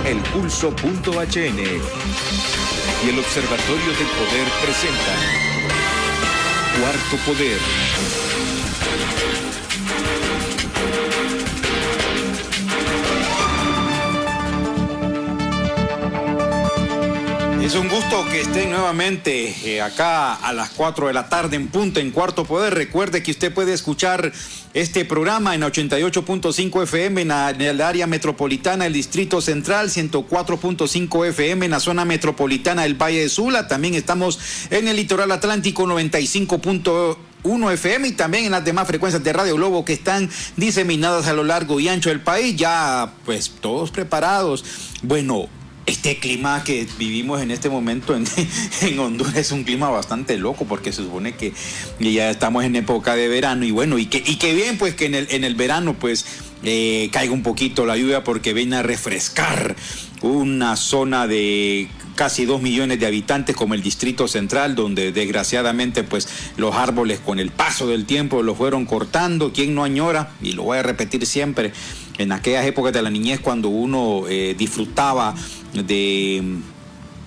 elpulso.hn y el Observatorio del Poder presenta Cuarto Poder. Es un gusto que estén nuevamente acá a las 4 de la tarde en punto en Cuarto Poder. Recuerde que usted puede escuchar este programa en 88.5 FM en el área metropolitana del Distrito Central, 104.5 FM en la zona metropolitana del Valle de Sula. También estamos en el litoral atlántico, 95.1 FM y también en las demás frecuencias de Radio Globo que están diseminadas a lo largo y ancho del país. Ya pues todos preparados. Bueno, este clima que vivimos en este momento en Honduras es un clima bastante loco porque se supone que ya estamos en época de verano y bueno, y que bien pues que en el verano pues caiga un poquito la lluvia porque viene a refrescar una zona de casi 2 millones de habitantes como el Distrito Central, donde desgraciadamente pues los árboles con el paso del tiempo los fueron cortando. ¿Quién no añora? Y lo voy a repetir siempre, en aquellas épocas de la niñez cuando uno disfrutaba de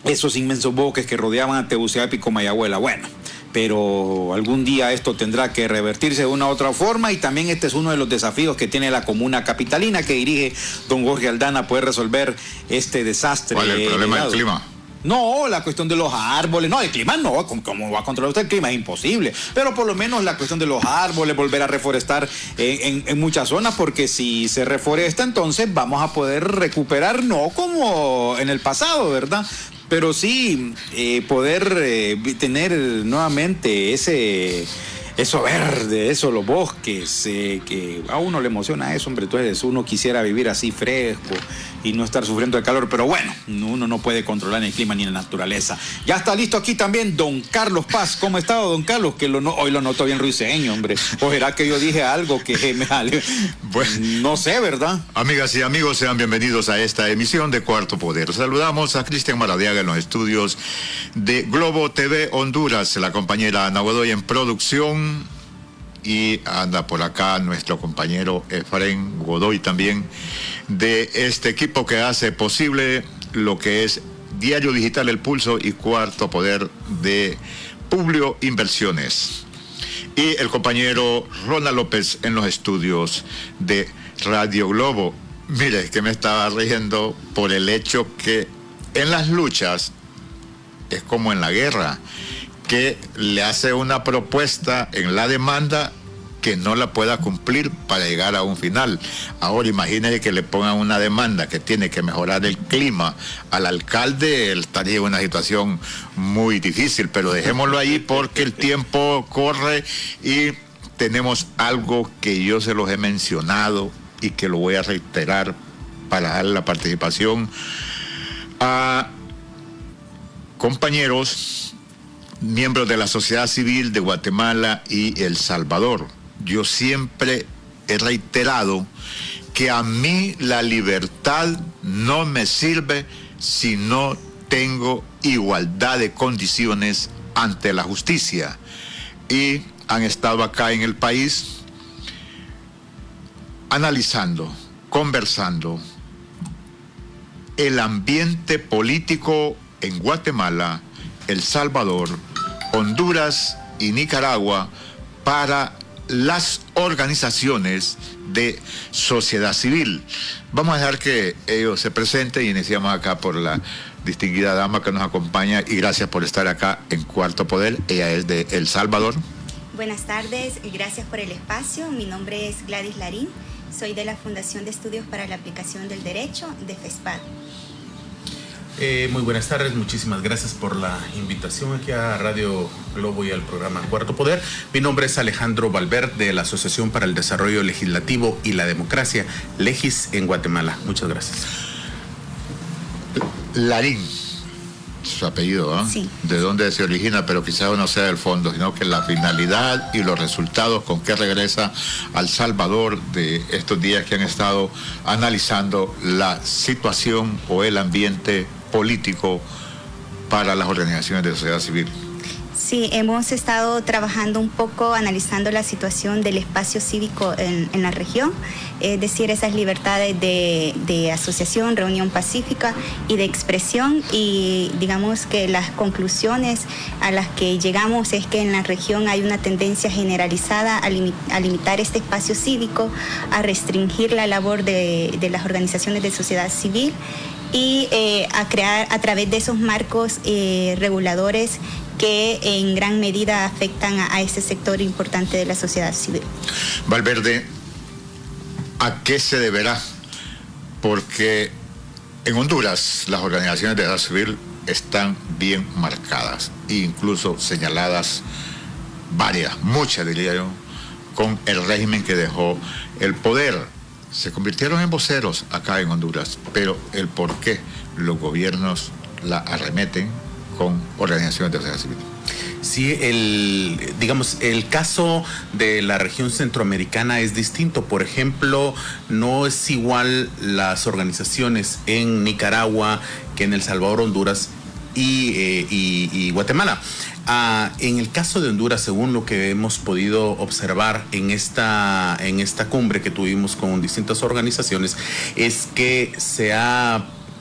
esos inmensos bosques que rodeaban a Tegucigalpa y Mayagüela. Bueno, pero algún día esto tendrá que revertirse de una u otra forma y también este es uno de los desafíos que tiene la comuna capitalina que dirige don Jorge Aldana, poder resolver este desastre. ¿Cuál es el problema del clima? No, la cuestión de los árboles, no, el clima no, ¿cómo va a controlar usted el clima? Es imposible, pero por lo menos la cuestión de los árboles, volver a reforestar en muchas zonas, porque si se reforesta entonces vamos a poder recuperar, no como en el pasado, ¿verdad? Pero sí poder tener nuevamente eso verde, eso, los bosques, que a uno le emociona eso, hombre. Entonces uno quisiera vivir así fresco y no estar sufriendo de calor, pero bueno, uno no puede controlar el clima ni la naturaleza. Ya está listo aquí también don Carlos Paz. ¿Cómo ha estado, don Carlos? Que hoy lo noto bien ruiseño, hombre. ¿O será que yo dije algo que me sale? Bueno, no sé, ¿verdad? Amigas y amigos, sean bienvenidos a esta emisión de Cuarto Poder. Saludamos a Cristian Maradiaga en los estudios de Globo TV Honduras, la compañera Ana Godoy en producción, y anda por acá nuestro compañero Efraín Godoy también, de este equipo que hace posible lo que es Diario Digital El Pulso y Cuarto Poder de Publio Inversiones. Y el compañero Ronald López en los estudios de Radio Globo. Mire, que me estaba riendo por el hecho que en las luchas es como en la guerra, que le hace una propuesta en la demanda que no la pueda cumplir para llegar a un final. Ahora imagínese que le pongan una demanda que tiene que mejorar el clima al alcalde, él estaría en una situación muy difícil, pero dejémoslo ahí porque el tiempo corre y tenemos algo que yo se los he mencionado y que lo voy a reiterar para dar la participación a compañeros, miembros de la sociedad civil de Guatemala y El Salvador. Yo siempre he reiterado que a mí la libertad no me sirve si no tengo igualdad de condiciones ante la justicia. Y han estado acá en el país analizando, conversando el ambiente político en Guatemala, El Salvador, Honduras y Nicaragua para las organizaciones de sociedad civil. Vamos a dejar que ellos se presenten y iniciamos acá por la distinguida dama que nos acompaña y gracias por estar acá en Cuarto Poder. Ella es de El Salvador. Buenas tardes y gracias por el espacio. Mi nombre es Gladys Larín, soy de la Fundación de Estudios para la Aplicación del Derecho de FESPAD. Muy buenas tardes, muchísimas gracias por la invitación aquí a Radio Globo y al programa Cuarto Poder. Mi nombre es Alejandro Valverde de la Asociación para el Desarrollo Legislativo y la Democracia, Legis en Guatemala. Muchas gracias. Larín, su apellido, ¿eh? Sí. De dónde se origina, pero quizás no sea el fondo, sino que la finalidad y los resultados con que regresa al Salvador de estos días que han estado analizando la situación o el ambiente político para las organizaciones de sociedad civil. Sí, hemos estado trabajando un poco, analizando la situación del espacio cívico en la región, es decir, esas libertades de asociación, reunión pacífica y de expresión, y digamos que las conclusiones a las que llegamos es que en la región hay una tendencia generalizada a limitar este espacio cívico, a restringir la labor de las organizaciones de sociedad civil y a crear a través de esos marcos reguladores que en gran medida afectan a este sector importante de la sociedad civil. Valverde, ¿a qué se deberá? Porque en Honduras las organizaciones de sociedad civil están bien marcadas, incluso señaladas muchas diría yo, con el régimen que dejó el poder. Se convirtieron en voceros acá en Honduras, pero el por qué los gobiernos la arremeten con organizaciones de sociedad civil. Sí, el caso de la región centroamericana es distinto. Por ejemplo, no es igual las organizaciones en Nicaragua que en El Salvador, Honduras y Guatemala. En el caso de Honduras, según lo que hemos podido observar en esta cumbre que tuvimos con distintas organizaciones, es que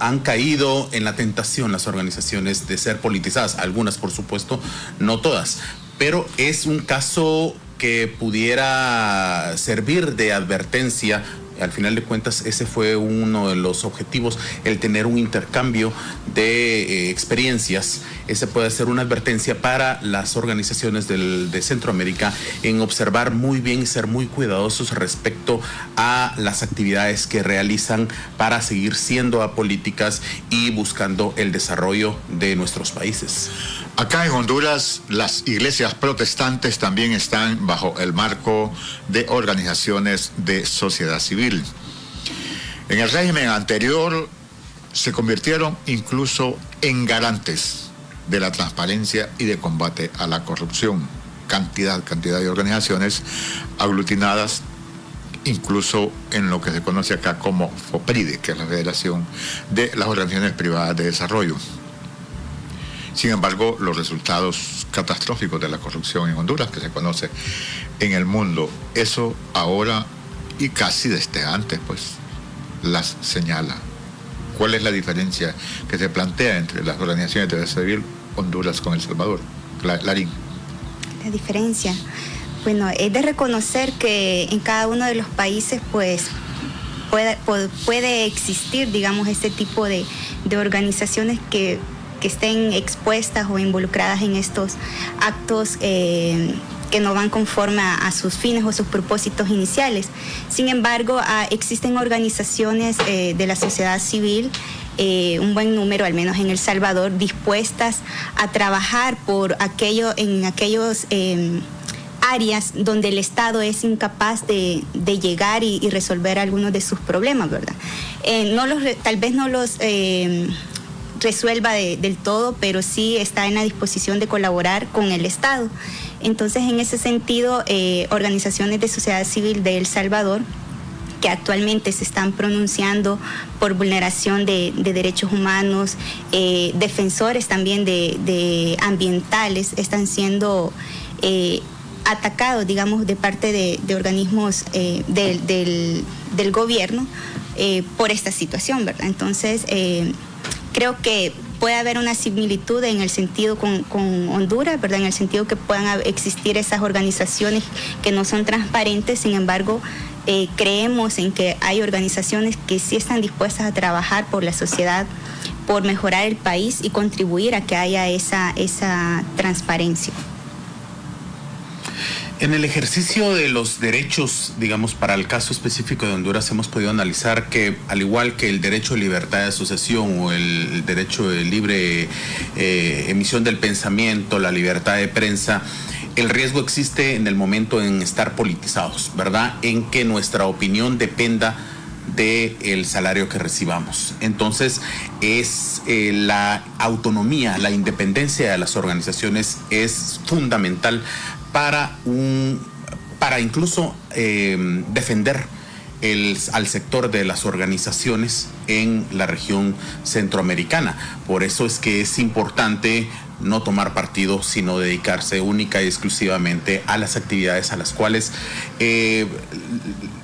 han caído en la tentación las organizaciones de ser politizadas, algunas por supuesto, no todas, pero es un caso que pudiera servir de advertencia. Al final de cuentas, ese fue uno de los objetivos, el tener un intercambio de experiencias. Ese puede ser una advertencia para las organizaciones de Centroamérica en observar muy bien y ser muy cuidadosos respecto a las actividades que realizan para seguir siendo apolíticas y buscando el desarrollo de nuestros países. Acá en Honduras, las iglesias protestantes también están bajo el marco de organizaciones de sociedad civil. En el régimen anterior se convirtieron incluso en garantes de la transparencia y de combate a la corrupción. Cantidad de organizaciones aglutinadas, incluso en lo que se conoce acá como FOPRIDE, que es la Federación de las Organizaciones Privadas de Desarrollo. Sin embargo, los resultados catastróficos de la corrupción en Honduras, que se conoce en el mundo, eso ahora y casi desde antes, pues, las señala. ¿Cuál es la diferencia que se plantea entre las organizaciones de sociedad civil Honduras con El Salvador? Larín. La diferencia, bueno, es de reconocer que en cada uno de los países, pues, puede existir, digamos, este tipo de organizaciones que estén expuestas o involucradas en estos actos que no van conforme a sus fines o sus propósitos iniciales. Sin embargo, existen organizaciones de la sociedad civil, un buen número, al menos en El Salvador, dispuestas a trabajar en aquellos áreas donde el Estado es incapaz de llegar y resolver algunos de sus problemas, ¿verdad? Tal vez no los resuelva del todo, pero sí está en la disposición de colaborar con el Estado. Entonces, en ese sentido, organizaciones de sociedad civil de El Salvador, que actualmente se están pronunciando por vulneración de derechos humanos, defensores también de ambientales, están siendo atacados, digamos, de parte de organismos del gobierno por esta situación, ¿verdad? Entonces, creo que puede haber una similitud en el sentido con Honduras, ¿verdad? En el sentido que puedan existir esas organizaciones que no son transparentes. Sin embargo, creemos en que hay organizaciones que sí están dispuestas a trabajar por la sociedad, por mejorar el país y contribuir a que haya esa transparencia. En el ejercicio de los derechos, digamos, para el caso específico de Honduras, hemos podido analizar que, al igual que el derecho de libertad de asociación o el derecho de libre emisión del pensamiento, la libertad de prensa, el riesgo existe en el momento en estar politizados, ¿verdad? En que nuestra opinión dependa del salario que recibamos. Entonces, la autonomía, la independencia de las organizaciones es fundamental para incluso defender al sector de las organizaciones en la región centroamericana. Por eso es que es importante no tomar partido, sino dedicarse única y exclusivamente a las actividades a las cuales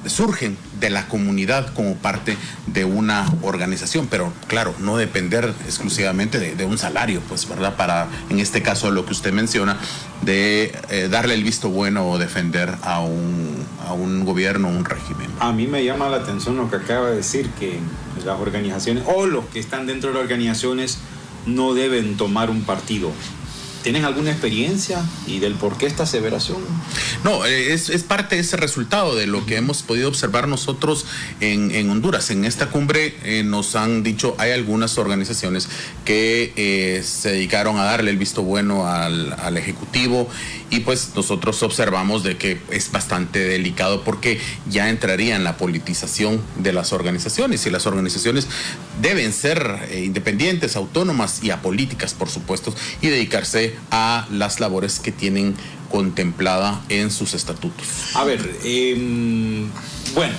surgen de la comunidad como parte de una organización, pero claro, no depender exclusivamente de un salario, pues, ¿verdad? Para, en este caso, lo que usted menciona, de darle el visto bueno o defender a un gobierno, un régimen. A mí me llama la atención lo que acaba de decir, que las organizaciones o los que están dentro de las organizaciones no deben tomar un partido. ¿Tienen alguna experiencia y del por qué esta aseveración? No, es parte de ese resultado de lo que hemos podido observar nosotros en Honduras. En esta cumbre nos han dicho, hay algunas organizaciones que se dedicaron a darle el visto bueno al Ejecutivo, y pues nosotros observamos de que es bastante delicado porque ya entraría en la politización de las organizaciones, y las organizaciones deben ser independientes, autónomas y apolíticas, por supuesto, y dedicarse a las labores que tienen contemplada en sus estatutos. A ver, bueno,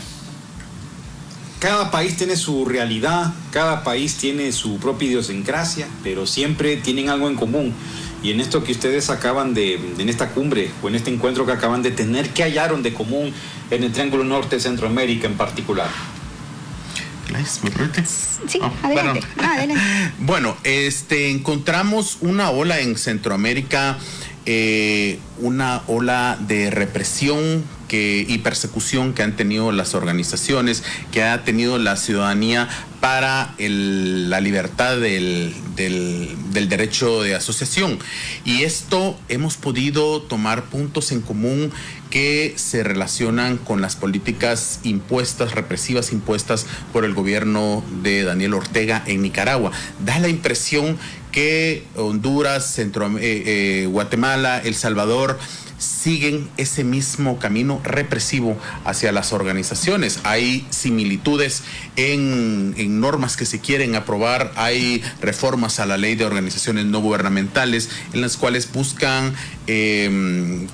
cada país tiene su realidad, cada país tiene su propia idiosincrasia, pero siempre tienen algo en común. Y en esto que ustedes acaban en esta cumbre o en este encuentro que acaban de tener, ¿qué hallaron de común en el Triángulo Norte de Centroamérica en particular? Sí, adelante. Adelante. Bueno, encontramos una ola en Centroamérica, una ola de represión y persecución que han tenido las organizaciones, que ha tenido la ciudadanía para la libertad del derecho de asociación. Y esto hemos podido tomar puntos en común que se relacionan con las políticas represivas impuestas por el gobierno de Daniel Ortega en Nicaragua. Da la impresión que Honduras, Guatemala, El Salvador siguen ese mismo camino represivo hacia las organizaciones. Hay similitudes en normas que se quieren aprobar, hay reformas a la ley de organizaciones no gubernamentales en las cuales buscan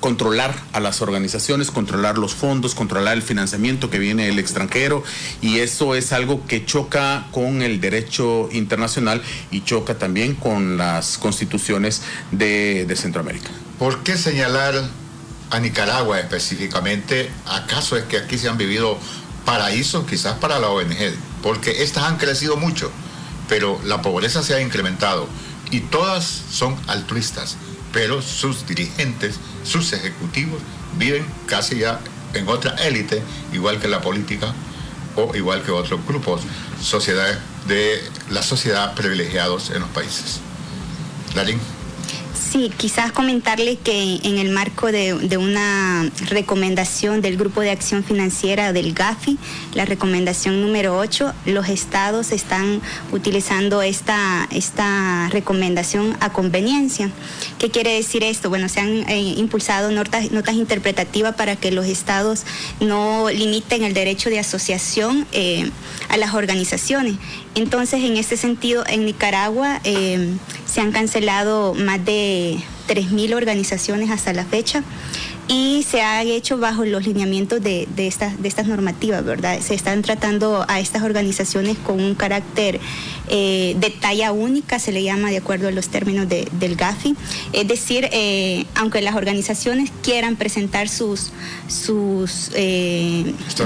controlar a las organizaciones, controlar los fondos, controlar el financiamiento que viene del extranjero, y eso es algo que choca con el derecho internacional y choca también con las constituciones de Centroamérica. ¿Por qué señalar a Nicaragua específicamente? ¿Acaso es que aquí se han vivido paraísos quizás para la ONG? Porque estas han crecido mucho, pero la pobreza se ha incrementado y todas son altruistas, pero sus dirigentes, sus ejecutivos viven casi ya en otra élite, igual que la política o igual que otros grupos, sociedades de la sociedad privilegiados en los países. Larín. Sí, quizás comentarle que en el marco de una recomendación del Grupo de Acción Financiera del GAFI, la recomendación número 8, los estados están utilizando esta recomendación a conveniencia. ¿Qué quiere decir esto? Bueno, se han impulsado notas interpretativas para que los estados no limiten el derecho de asociación a las organizaciones. Entonces, en este sentido, en Nicaragua se han cancelado más de 3,000 organizaciones hasta la fecha, y se ha hecho bajo los lineamientos de estas normativas, ¿verdad? Se están tratando a estas organizaciones con un carácter de talla única, se le llama de acuerdo a los términos del GAFI. Es decir, aunque las organizaciones quieran presentar sus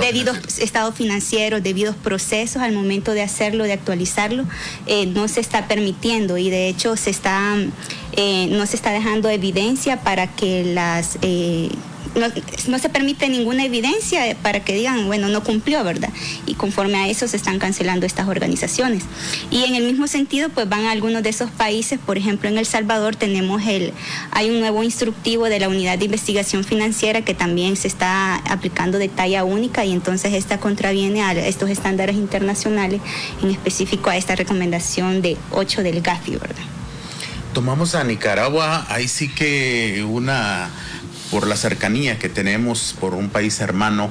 debidos estados financieros, debidos procesos, al momento de hacerlo, de actualizarlo, no se está permitiendo, y de hecho no se está dejando evidencia para que no se permite ninguna evidencia para que digan, bueno, no cumplió, ¿verdad? Y conforme a eso se están cancelando estas organizaciones. Y en el mismo sentido, pues van a algunos de esos países. Por ejemplo, en El Salvador hay un nuevo instructivo de la Unidad de Investigación Financiera que también se está aplicando de talla única, y entonces esta contraviene a estos estándares internacionales, en específico a esta recomendación de 8 del GAFI, ¿verdad? Tomamos a Nicaragua, ahí sí que por la cercanía que tenemos por un país hermano,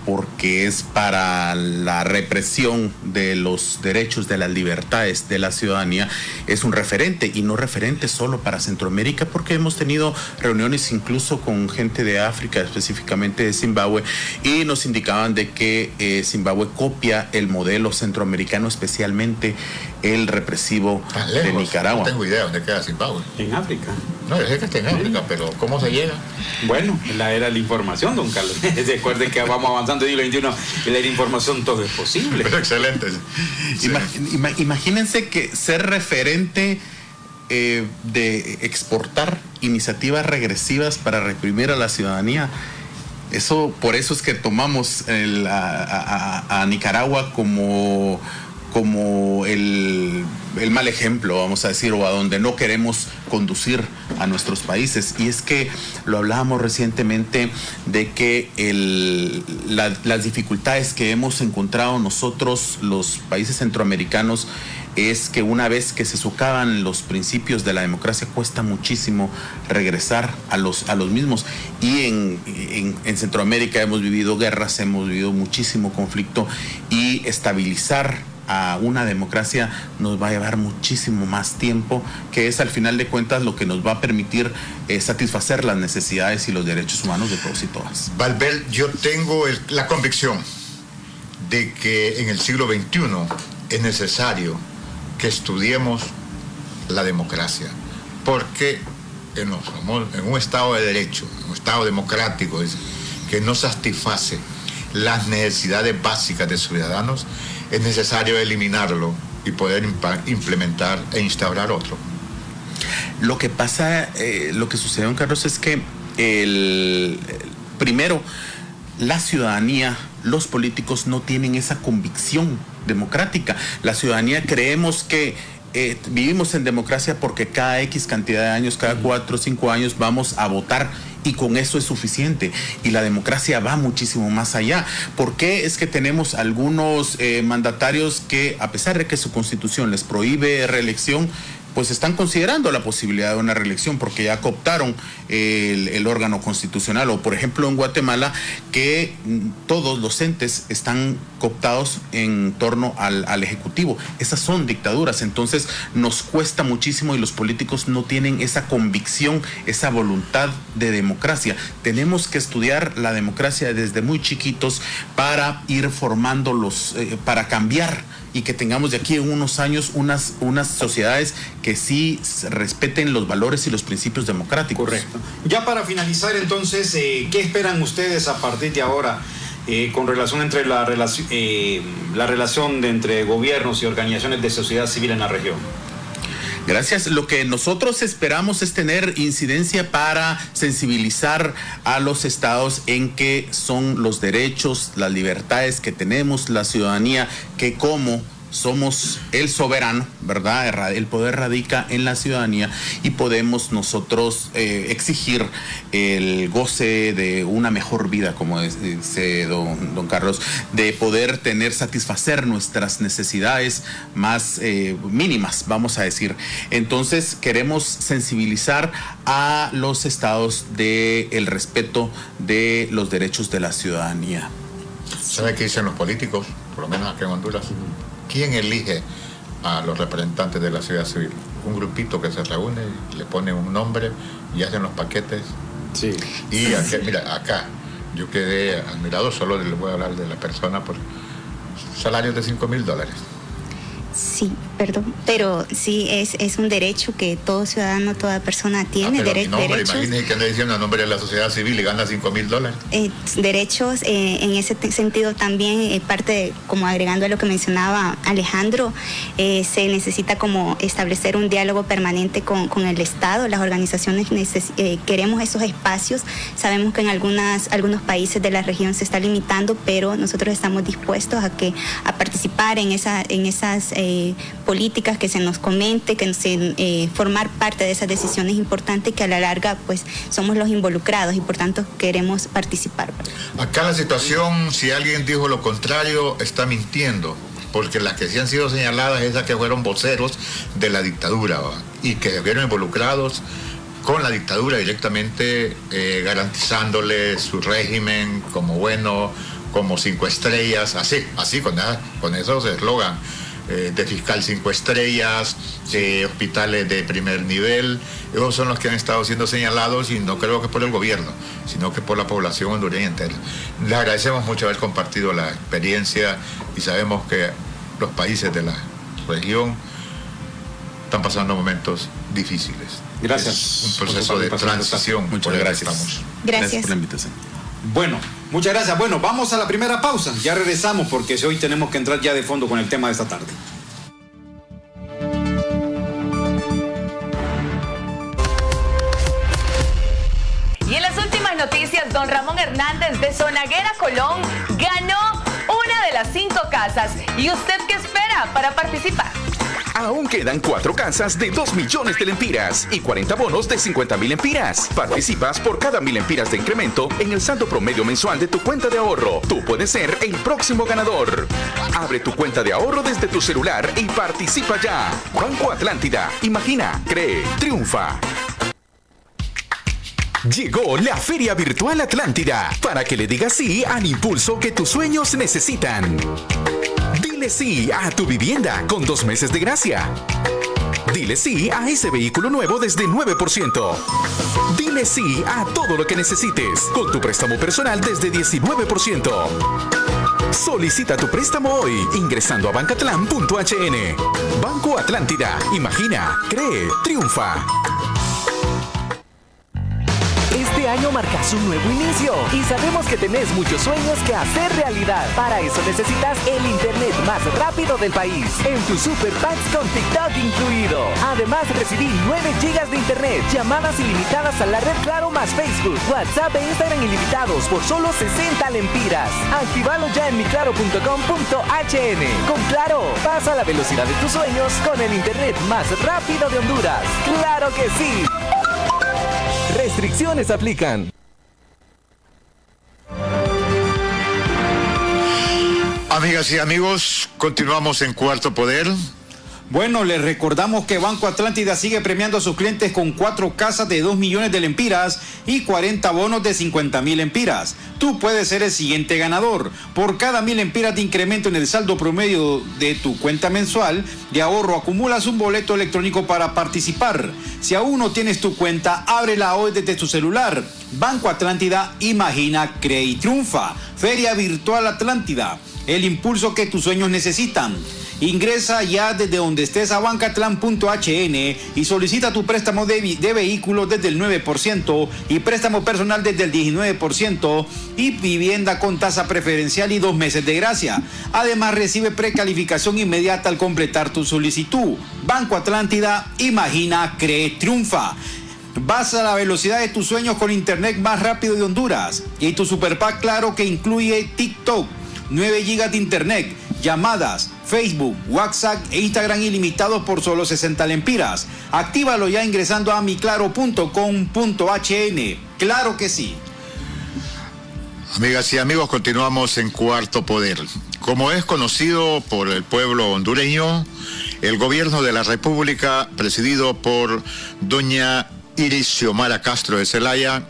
porque es para la represión de los derechos, de las libertades de la ciudadanía, es un referente, y no referente solo para Centroamérica, porque hemos tenido reuniones incluso con gente de África, específicamente de Zimbabue, y nos indicaban de que Zimbabue copia el modelo centroamericano, especialmente el represivo de Nicaragua. No tengo idea de dónde queda Zimbabue. En África. No, yo sé que está en África, pero ¿cómo se llega? Bueno, en la era de la información, don Carlos. Recuerde que vamos avanzando en el siglo XXI, en la era de información todo es posible. Pero excelente. Sí. Imagínense que ser referente de exportar iniciativas regresivas para reprimir a la ciudadanía, por eso es que tomamos a Nicaragua como el mal ejemplo, vamos a decir, o a donde no queremos conducir a nuestros países. Y es que lo hablábamos recientemente de que las dificultades que hemos encontrado nosotros, los países centroamericanos, es que una vez que se socavan los principios de la democracia, cuesta muchísimo regresar a los mismos. Y en Centroamérica hemos vivido guerras, hemos vivido muchísimo conflicto, y estabilizar a una democracia nos va a llevar muchísimo más tiempo, que es al final de cuentas lo que nos va a permitir satisfacer las necesidades y los derechos humanos de todos y todas. Valver, yo tengo la convicción de que en el siglo XXI es necesario que estudiemos la democracia, porque en un Estado de Derecho, en un Estado democrático que no satisface las necesidades básicas de ciudadanos, es necesario eliminarlo y poder implementar e instaurar otro. Lo que pasa, lo que sucede, don Carlos, es que primero, la ciudadanía, los políticos no tienen esa convicción democrática. La ciudadanía creemos que vivimos en democracia porque cada X cantidad de años, cada 4 o 5 años vamos a votar, y con eso es suficiente. Y la democracia va muchísimo más allá. ¿Por qué es que tenemos algunos mandatarios que, a pesar de que su constitución les prohíbe reelección, pues están considerando la posibilidad de una reelección porque ya cooptaron el órgano constitucional? O por ejemplo en Guatemala, que todos los entes están cooptados en torno al Ejecutivo. Esas son dictaduras, entonces nos cuesta muchísimo, y los políticos no tienen esa convicción, esa voluntad de democracia. Tenemos que estudiar la democracia desde muy chiquitos para ir formándolos, para cambiar, y que tengamos de aquí en unos años unas sociedades que sí respeten los valores y los principios democráticos. Correcto. Ya para finalizar, entonces, ¿qué esperan ustedes a partir de ahora con relación entre la relación entre gobiernos y organizaciones de sociedad civil en la región? Gracias. Lo que nosotros esperamos es tener incidencia para sensibilizar a los estados en qué son los derechos, las libertades que tenemos, la ciudadanía, que como somos el soberano, ¿verdad? El poder radica en la ciudadanía, y podemos nosotros exigir el goce de una mejor vida, como dice don Carlos, de poder satisfacer nuestras necesidades más mínimas, vamos a decir. Entonces queremos sensibilizar a los estados del respeto de los derechos de la ciudadanía. ¿Sabe qué dicen los políticos? Por lo menos acá en Honduras. ¿Quién elige a los representantes de la sociedad civil? Un grupito que se reúne, le pone un nombre y hacen los paquetes. Sí. Y aquí, mira, acá yo quedé admirado, solo les voy a hablar de la persona, por salarios de $5,000. Sí, perdón, pero sí es un derecho que todo ciudadano, toda persona tiene. Derechos. Imagínese que anda diciendo a nombre de la sociedad civil y gana $5,000. Derechos, en ese sentido también, como agregando a lo que mencionaba Alejandro, se necesita como establecer un diálogo permanente con el Estado. Las organizaciones queremos esos espacios. Sabemos que en algunos países de la región se está limitando, pero nosotros estamos dispuestos a participar en esas políticas, que se nos comente, formar parte de esas decisiones importantes, que a la larga pues somos los involucrados y por tanto queremos participar. Acá la situación, si alguien dijo lo contrario, está mintiendo, porque las que sí han sido señaladas esas que fueron voceros de la dictadura, ¿va? Y que se vieron involucrados con la dictadura directamente, garantizándole su régimen como bueno, como 5 estrellas, así con esos eslogan. De fiscal 5 estrellas, de hospitales de primer nivel. Esos son los que han estado siendo señalados, y no creo que por el gobierno, sino que por la población hondureña entera. Les agradecemos mucho haber compartido la experiencia, y sabemos que los países de la región están pasando momentos difíciles. Gracias. Es un proceso de transición. Muchas gracias. Gracias Por la invitación. Bueno, muchas gracias. Bueno, vamos a la primera pausa. Ya regresamos porque hoy tenemos que entrar ya de fondo con el tema de esta tarde. Y en las últimas noticias, don Ramón Hernández de Zonaguera, Colón, ganó una de las 5 casas. ¿Y usted qué espera para participar? Aún quedan 4 casas de 2 millones de lempiras y 40 bonos de 50,000 lempiras. Participas por cada 1,000 lempiras de incremento en el saldo promedio mensual de tu cuenta de ahorro. Tú puedes ser el próximo ganador. Abre tu cuenta de ahorro desde tu celular y participa ya. Banco Atlántida. Imagina, cree, triunfa. Llegó la Feria Virtual Atlántida para que le digas sí al impulso que tus sueños necesitan. Dile sí a tu vivienda con 2 meses de gracia. Dile sí a ese vehículo nuevo desde 9%. Dile sí a todo lo que necesites con tu préstamo personal desde 19%. Solicita tu préstamo hoy ingresando a bancatlán.hn. Banco Atlántida. Imagina, cree, triunfa. Este año marcas un nuevo inicio y sabemos que tenés muchos sueños que hacer realidad. Para eso necesitas el internet más rápido del país en tu Super Packs con TikTok incluido. Además, recibí 9 GB de internet, llamadas ilimitadas a la red Claro más Facebook, WhatsApp e Instagram ilimitados por solo 60 lempiras. Actívalo ya en miclaro.com.hn. Con Claro, pasa la velocidad de tus sueños con el internet más rápido de Honduras. ¡Claro que sí! Restricciones aplican. Amigas y amigos, continuamos en Cuarto Poder. Bueno, les recordamos que Banco Atlántida sigue premiando a sus clientes con 4 casas de 2 millones de lempiras y 40 bonos de 50,000 lempiras. Tú puedes ser el siguiente ganador. Por cada 1,000 lempiras de incremento en el saldo promedio de tu cuenta mensual de ahorro, acumulas un boleto electrónico para participar. Si aún no tienes tu cuenta, ábrela hoy desde tu celular. Banco Atlántida, imagina, cree y triunfa. Feria Virtual Atlántida, el impulso que tus sueños necesitan. Ingresa ya desde donde estés a bancatlán.hn y solicita tu préstamo de vehículo desde el 9% y préstamo personal desde el 19% y vivienda con tasa preferencial y 2 meses de gracia. Además, recibe precalificación inmediata al completar tu solicitud. Banco Atlántida, imagina, cree, triunfa. Vas a la velocidad de tus sueños con internet más rápido de Honduras y tu Super Pack Claro que incluye TikTok, 9 GB de internet, llamadas, Facebook, WhatsApp e Instagram ilimitados por solo 60 lempiras. Actívalo ya ingresando a miclaro.com.hn. Claro que sí. Amigas y amigos, continuamos en Cuarto Poder. Como es conocido por el pueblo hondureño, el gobierno de la República, presidido por doña Iris Xiomara Castro de Zelaya,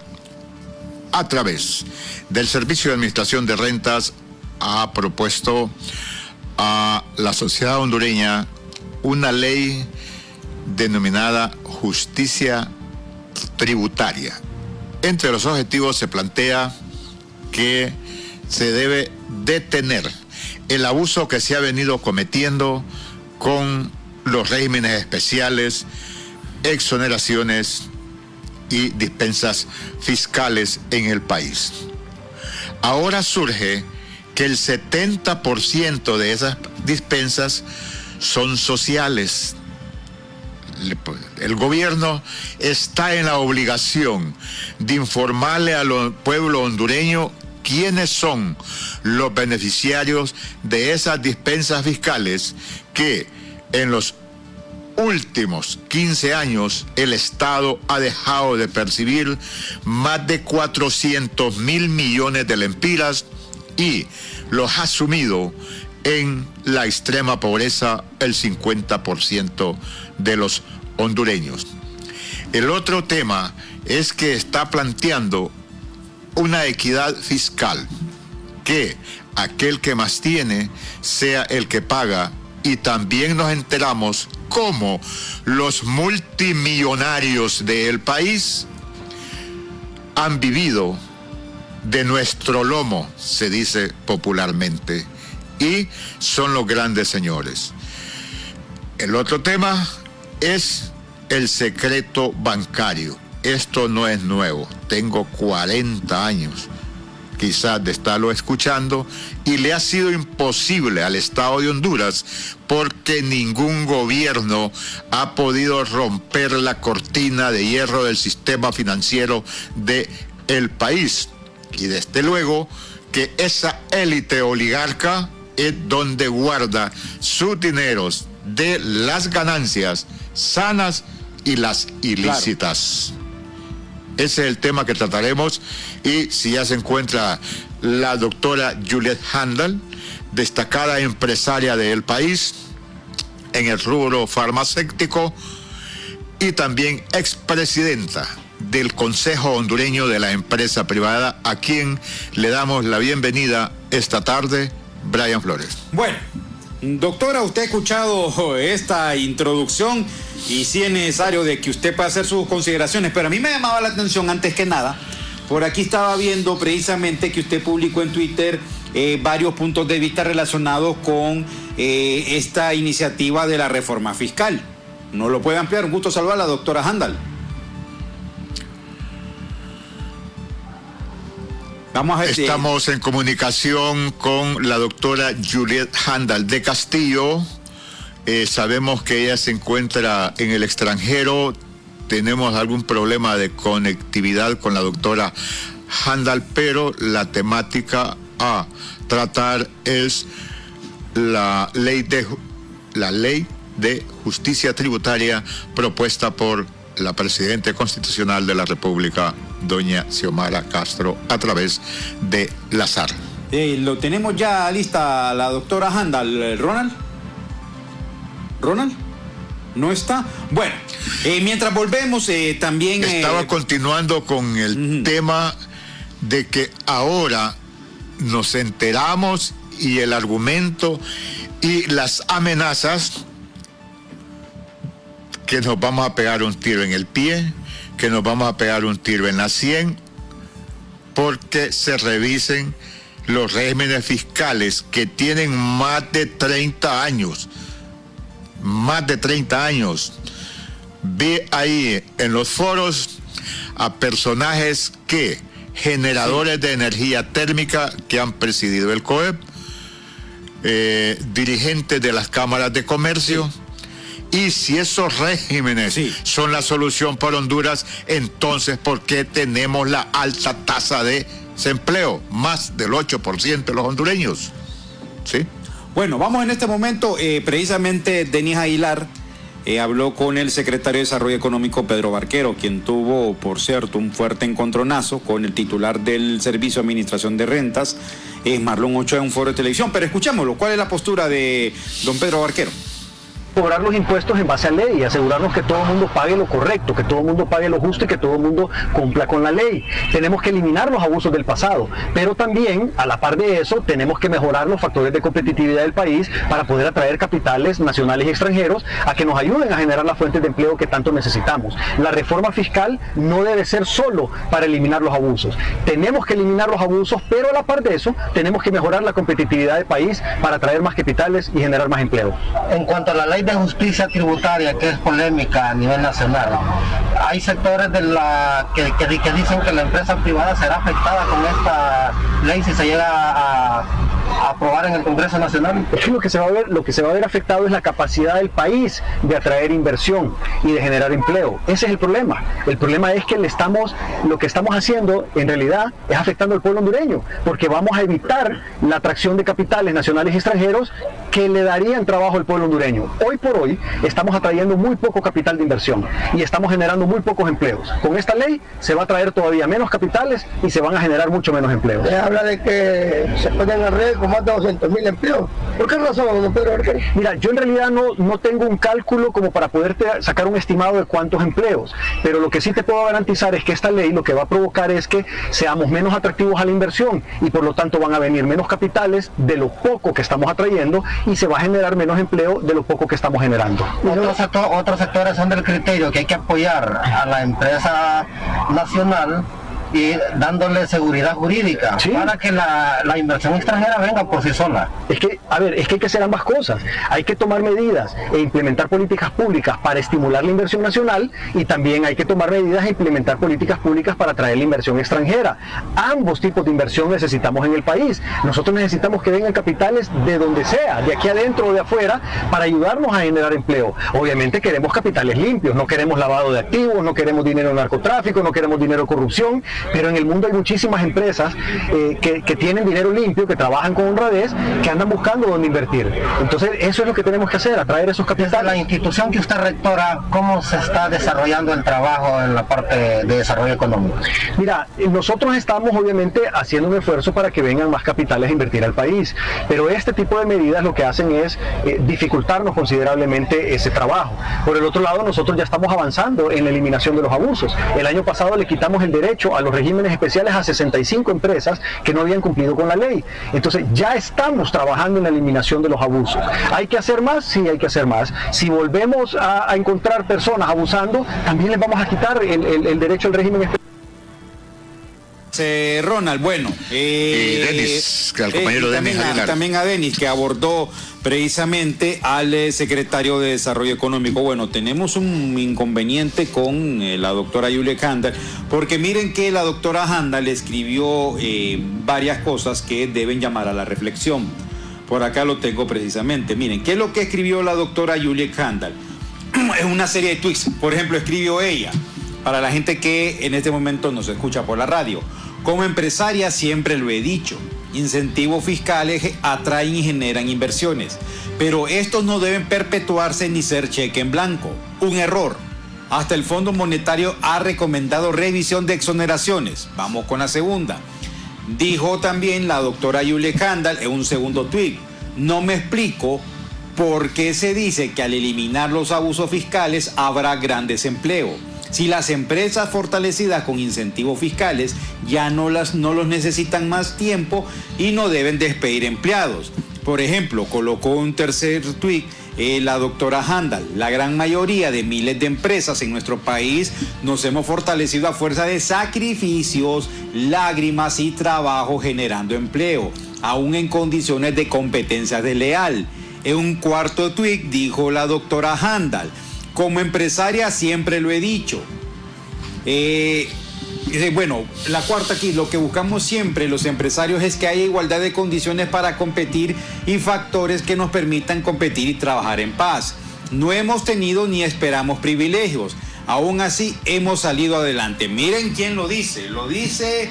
a través del Servicio de Administración de Rentas, ha propuesto a la sociedad hondureña una ley denominada justicia tributaria. Entre los objetivos se plantea que se debe detener el abuso que se ha venido cometiendo con los regímenes especiales, exoneraciones y dispensas fiscales en el país. Ahora surge que el 70% de esas dispensas son sociales. El gobierno está en la obligación de informarle al pueblo hondureño quiénes son los beneficiarios de esas dispensas fiscales que en los últimos 15 años el Estado ha dejado de percibir más de 400,000 millones de lempiras y los ha sumido en la extrema pobreza el 50% de los hondureños. El otro tema es que está planteando una equidad fiscal. que aquel que más tiene sea el que paga, y también nos enteramos cómo los multimillonarios del país han vivido de nuestro lomo, se dice popularmente, y son los grandes señores. El otro tema es el secreto bancario. Esto no es nuevo, tengo 40 años quizás de estarlo escuchando, y le ha sido imposible al Estado de Honduras porque ningún gobierno ha podido romper la cortina de hierro del sistema financiero del país. Y desde luego que esa élite oligarca es donde guarda sus dineros de las ganancias sanas y las ilícitas. Claro. Ese es el tema que trataremos, y si ya se encuentra la doctora Juliette Handal, destacada empresaria del país en el rubro farmacéutico y también expresidenta del Consejo Hondureño de la Empresa Privada, a quien le damos la bienvenida esta tarde, Brian Flores. Bueno, doctora, usted ha escuchado esta introducción y sí es necesario de que usted pueda hacer sus consideraciones, pero a mí me llamaba la atención antes que nada, por aquí estaba viendo precisamente que usted publicó en Twitter varios puntos de vista relacionados con esta iniciativa de la reforma fiscal. ¿No lo puede ampliar? Un gusto saludar a la doctora Handal. Vamos a ver. Estamos en comunicación con la doctora Juliette Handal de Castillo. Sabemos que ella se encuentra en el extranjero. Tenemos algún problema de conectividad con la doctora Handal, pero la temática a tratar es la ley de justicia tributaria propuesta por la Presidenta Constitucional de la República, doña Xiomara Castro, a través de la SAR. Lo tenemos ya lista la doctora Handal. ¿Ronald? ¿No está? Bueno, mientras volvemos, también... Estaba continuando con el tema de que ahora nos enteramos, y el argumento y las amenazas, que nos vamos a pegar un tiro en el pie, que nos vamos a pegar un tiro en la sien, porque se revisen los regímenes fiscales que tienen más de 30 años. Más de 30 años. Vi ahí en los foros a personajes generadores de energía térmica que han presidido el COEP, dirigentes de las cámaras de comercio. Y si esos regímenes son la solución para Honduras, entonces ¿por qué tenemos la alta tasa de desempleo? Más del 8% de los hondureños. ¿Sí? Bueno, vamos en este momento, precisamente Denis Aguilar habló con el secretario de Desarrollo Económico, Pedro Barquero, quien tuvo, por cierto, un fuerte encontronazo con el titular del Servicio de Administración de Rentas, Marlon Ochoa, en un foro de televisión. Pero escuchémoslo, ¿cuál es la postura de don Pedro Barquero? Cobrar los impuestos en base a ley y asegurarnos que todo el mundo pague lo correcto, que todo el mundo pague lo justo y que todo el mundo cumpla con la ley. Tenemos que eliminar los abusos del pasado, pero también, a la par de eso, tenemos que mejorar los factores de competitividad del país para poder atraer capitales nacionales y extranjeros a que nos ayuden a generar las fuentes de empleo que tanto necesitamos. La reforma fiscal no debe ser solo para eliminar los abusos. Tenemos que eliminar los abusos, pero a la par de eso, tenemos que mejorar la competitividad del país para atraer más capitales y generar más empleo. En cuanto a la ley de justicia tributaria, que es polémica a nivel nacional, hay sectores de que dicen que la empresa privada será afectada con esta ley si se llega a aprobar en el Congreso Nacional. Es que lo que se va a ver afectado es la capacidad del país de atraer inversión y de generar empleo. Ese es el problema. El problema es que lo que estamos haciendo en realidad es afectando al pueblo hondureño, porque vamos a evitar la atracción de capitales nacionales y extranjeros que le darían trabajo al pueblo hondureño. Hoy por hoy estamos atrayendo muy poco capital de inversión y estamos generando muy pocos empleos. Con esta ley se va a traer todavía menos capitales y se van a generar mucho menos empleos. Se habla de que se ponen en red con más de 200,000 empleos. ¿Por qué razón, don Pedro Arquero? Mira, yo en realidad no tengo un cálculo como para poderte sacar un estimado de cuántos empleos, pero lo que sí te puedo garantizar es que esta ley lo que va a provocar es que seamos menos atractivos a la inversión y por lo tanto van a venir menos capitales de lo poco que estamos atrayendo y se va a generar menos empleo de lo poco que estamos generando. Otros sectores son del criterio que hay que apoyar a la empresa nacional y dándole seguridad jurídica, ¿sí?, para que la inversión extranjera venga por sí sola. Es que hay que hacer ambas cosas. Hay que tomar medidas e implementar políticas públicas para estimular la inversión nacional y también hay que tomar medidas e implementar políticas públicas para atraer la inversión extranjera. Ambos tipos de inversión necesitamos en el país. Nosotros necesitamos que vengan capitales de donde sea, de aquí adentro o de afuera, para ayudarnos a generar empleo. Obviamente queremos capitales limpios, no queremos lavado de activos, no queremos dinero de narcotráfico, no queremos dinero de corrupción, pero en el mundo hay muchísimas empresas que tienen dinero limpio, que trabajan con honradez, que andan buscando dónde invertir. Entonces eso es lo que tenemos que hacer, atraer esos capitales. Desde la institución que usted rectora, ¿cómo se está desarrollando el trabajo en la parte de desarrollo económico? Mira, nosotros estamos obviamente haciendo un esfuerzo para que vengan más capitales a invertir al país, pero este tipo de medidas lo que hacen es dificultarnos considerablemente ese trabajo. Por el otro lado, nosotros ya estamos avanzando en la eliminación de los abusos. El año pasado le quitamos el derecho a los regímenes especiales a 65 empresas que no habían cumplido con la ley. Entonces ya estamos trabajando en la eliminación de los abusos. ¿Hay que hacer más? Sí, hay que hacer más. Si volvemos a encontrar personas abusando, también les vamos a quitar el derecho al régimen especial. Ronald, bueno, y Denis, al compañero Denis Aguilar. También a Denis, que abordó precisamente al secretario de Desarrollo Económico. Bueno, tenemos un inconveniente con la doctora Julia Handal, porque miren que la doctora Handal escribió varias cosas que deben llamar a la reflexión. Por acá lo tengo precisamente. Miren, ¿qué es lo que escribió la doctora Julia Handal? Es una serie de tweets. Por ejemplo, escribió ella, para la gente que en este momento nos escucha por la radio: como empresaria siempre lo he dicho, incentivos fiscales atraen y generan inversiones, pero estos no deben perpetuarse ni ser cheque en blanco. Un error. Hasta el Fondo Monetario ha recomendado revisión de exoneraciones. Vamos con la segunda. Dijo también la doctora Julia Handal en un segundo tuit: no me explico por qué se dice que al eliminar los abusos fiscales habrá gran desempleo, si las empresas fortalecidas con incentivos fiscales ya no los necesitan más tiempo y no deben despedir empleados. Por ejemplo, colocó un tercer tuit la doctora Handal: la gran mayoría de miles de empresas en nuestro país nos hemos fortalecido a fuerza de sacrificios, lágrimas y trabajo generando empleo, aún en condiciones de competencia desleal. En un cuarto tuit dijo la doctora Handal: como empresaria siempre lo he dicho. Bueno, la cuarta aquí: lo que buscamos siempre los empresarios es que haya igualdad de condiciones para competir y factores que nos permitan competir y trabajar en paz. No hemos tenido ni esperamos privilegios. Aún así hemos salido adelante. Miren quién lo dice. Lo dice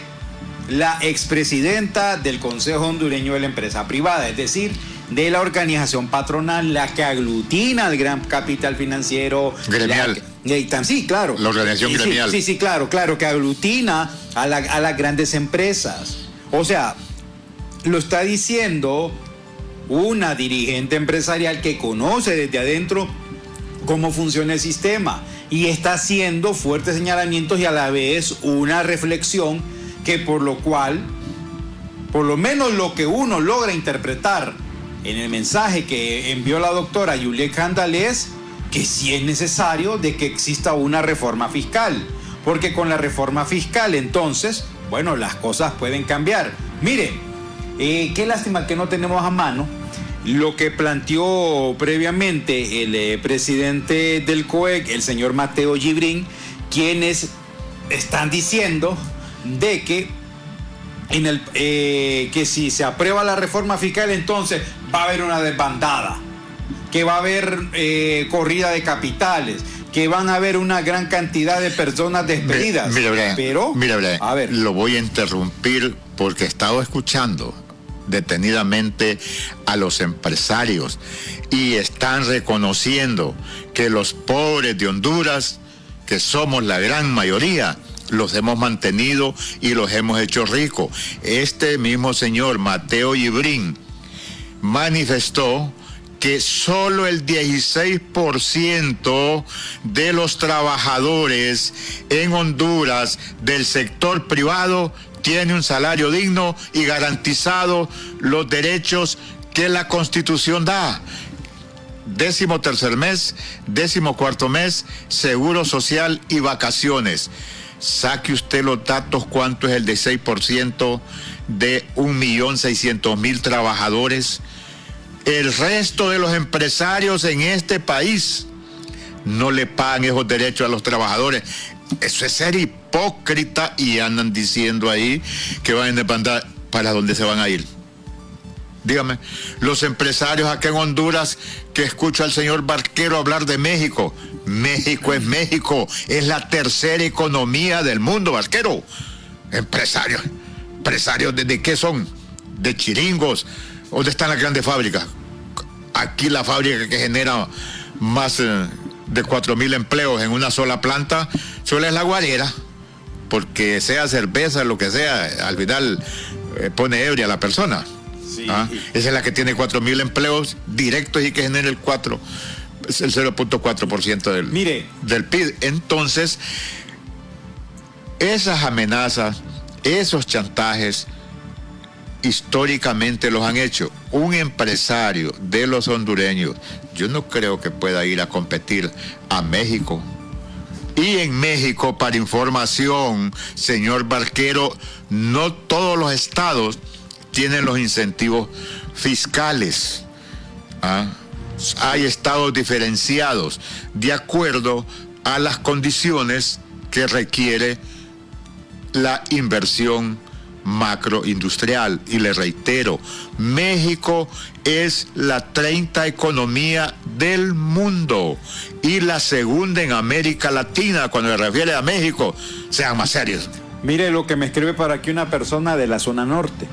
la expresidenta del Consejo Hondureño de la Empresa Privada, es decir, de la organización patronal, la que aglutina al gran capital financiero gremial. Sí, claro. La organización gremial. Sí, claro, que aglutina a las grandes empresas. O sea, lo está diciendo una dirigente empresarial que conoce desde adentro cómo funciona el sistema y está haciendo fuertes señalamientos y a la vez una reflexión que por lo cual, por lo menos lo que uno logra interpretar en el mensaje que envió la doctora Julia Handal es que sí es necesario de que exista una reforma fiscal, porque con la reforma fiscal entonces, bueno, las cosas pueden cambiar. Mire, qué lástima que no tenemos a mano lo que planteó previamente el presidente del COEC, el señor Mateo Gibrín, quienes están diciendo de que que si se aprueba la reforma fiscal, entonces va a haber una desbandada, que va a haber corrida de capitales, que van a haber una gran cantidad de personas despedidas. Mira, Brian, pero, mira, Brian, a ver, lo voy a interrumpir porque he estado escuchando detenidamente a los empresarios y están reconociendo que los pobres de Honduras, que somos la gran mayoría, los hemos mantenido y los hemos hecho ricos. Este mismo señor, Mateo Yibrín, manifestó que solo el 16% de los trabajadores en Honduras del sector privado tiene un salario digno y garantizado los derechos que la Constitución da. 13º mes, 14º mes, seguro social y vacaciones. Saque usted los datos, cuánto es el 16% de 1.600.000 trabajadores. El resto de los empresarios en este país no le pagan esos derechos a los trabajadores. Eso es ser hipócrita, y andan diciendo ahí que van a demandar. ¿Para dónde se van a ir? Dígame, los empresarios acá en Honduras, que escucho al señor Barquero hablar de México. México es México, es la tercera economía del mundo, Barquero. Empresarios ¿de qué son? ¿De chiringos? ¿Dónde están las grandes fábricas? Aquí la fábrica que genera más de 4,000 empleos en una sola planta solo es La Guarera, porque sea cerveza, lo que sea, al final pone ebria a la persona. Sí. Esa es la que tiene 4,000 empleos directos y que genera el 0.4% del PIB. Entonces, esas amenazas, esos chantajes, históricamente los han hecho. Un empresario de los hondureños, yo no creo que pueda ir a competir a México. Y en México, para información, señor Barquero, no todos los estados tienen los incentivos fiscales. Hay estados diferenciados de acuerdo a las condiciones que requiere la inversión macroindustrial. Y le reitero, México es la 30 economía del mundo y la segunda en América Latina. Cuando se refiere a México, sean más serios. Mire lo que me escribe para aquí una persona de la zona norte.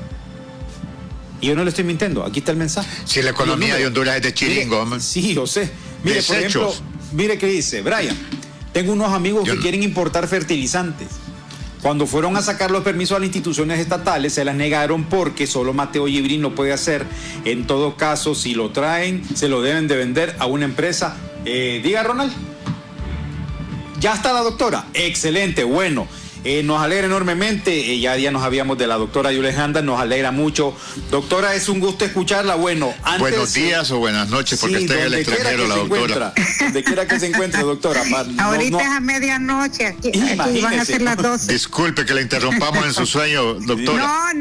Y yo no le estoy mintiendo, aquí está el mensaje. Si la economía de Honduras es de chiringo, hombre. Sí, yo sé. Mire, Desechos. por ejemplo, mire qué dice, Brian, tengo unos amigos que quieren importar fertilizantes. Cuando fueron a sacar los permisos a las instituciones estatales, se las negaron porque solo Mateo Yibrín lo puede hacer. En todo caso, si lo traen, se lo deben de vender a una empresa. Diga, Ronald. Ya está la doctora. Excelente, bueno. Nos alegra enormemente, ya nos habíamos de la doctora Yulejanda, nos alegra mucho. Doctora, es un gusto escucharla. Bueno, antes... Buenos días o buenas noches, porque sí, está en el extranjero la doctora. Donde quiera que se encuentre, doctora. Ahorita es a medianoche, aquí van a ser las 12. Disculpe que le interrumpamos en su sueño, doctora.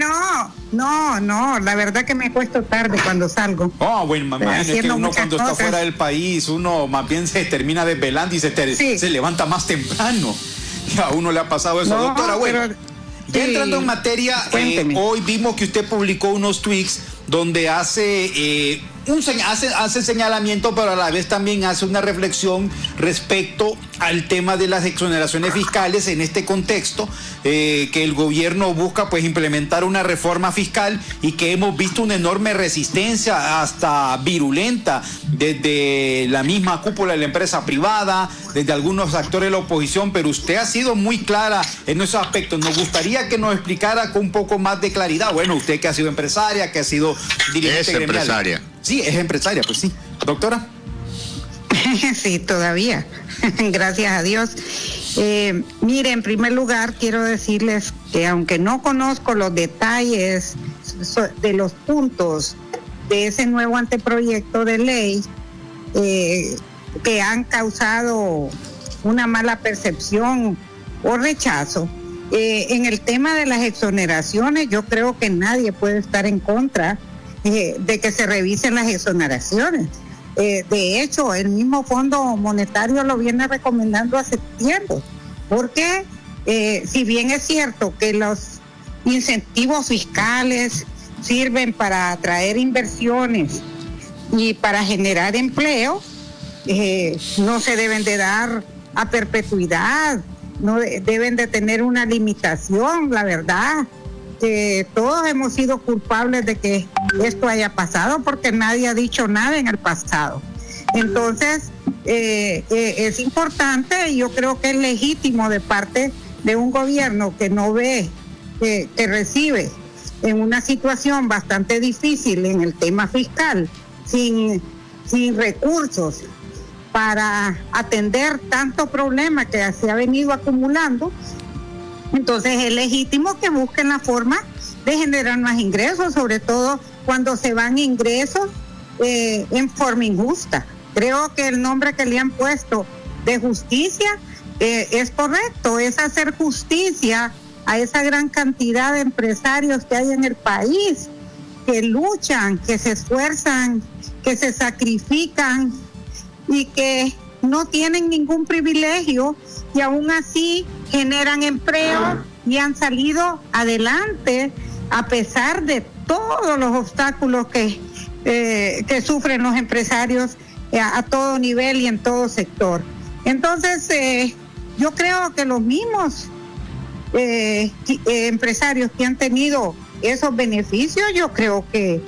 No, la verdad que me acuesto tarde cuando salgo. Bueno, imagínate que uno cuando está fuera del país, uno más bien se termina desvelando y se levanta más temprano. A uno le ha pasado eso, doctora. Bueno, ya entrando en materia, hoy vimos que usted publicó unos tweets donde hace señalamiento, pero a la vez también hace una reflexión respecto al tema de las exoneraciones fiscales en este contexto, que el gobierno busca pues implementar una reforma fiscal y que hemos visto una enorme resistencia, hasta virulenta, desde la misma cúpula de la empresa privada, desde algunos actores de la oposición, pero usted ha sido muy clara en esos aspectos. Nos gustaría que nos explicara con un poco más de claridad. Bueno, usted que ha sido empresaria, que ha sido dirigente gremial. Empresaria. Sí, es empresaria, pues sí. Doctora. Sí, todavía. Gracias a Dios. Mire, en primer lugar, quiero decirles que aunque no conozco los detalles de los puntos de ese nuevo anteproyecto de ley que han causado una mala percepción o rechazo, en el tema de las exoneraciones, yo creo que nadie puede estar en contra de que se revisen las exoneraciones. De hecho, el mismo Fondo Monetario lo viene recomendando hace tiempo, porque si bien es cierto que los incentivos fiscales sirven para atraer inversiones y para generar empleo, no se deben de dar a perpetuidad, no deben de tener una limitación, la verdad. todos hemos sido culpables de que esto haya pasado porque nadie ha dicho nada en el pasado. Entonces, es importante y yo creo que es legítimo de parte de un gobierno que no ve, que recibe en una situación bastante difícil en el tema fiscal, sin recursos para atender tanto problema que se ha venido acumulando. Entonces es legítimo que busquen la forma de generar más ingresos, sobre todo cuando se van ingresos en forma injusta. Creo que el nombre que le han puesto de justicia es correcto, es hacer justicia a esa gran cantidad de empresarios que hay en el país, que luchan, que se esfuerzan, que se sacrifican y que no tienen ningún privilegio y aún así generan empleo y han salido adelante a pesar de todos los obstáculos que sufren los empresarios a todo nivel y en todo sector. Entonces, yo creo que los mismos empresarios que han tenido esos beneficios, yo creo que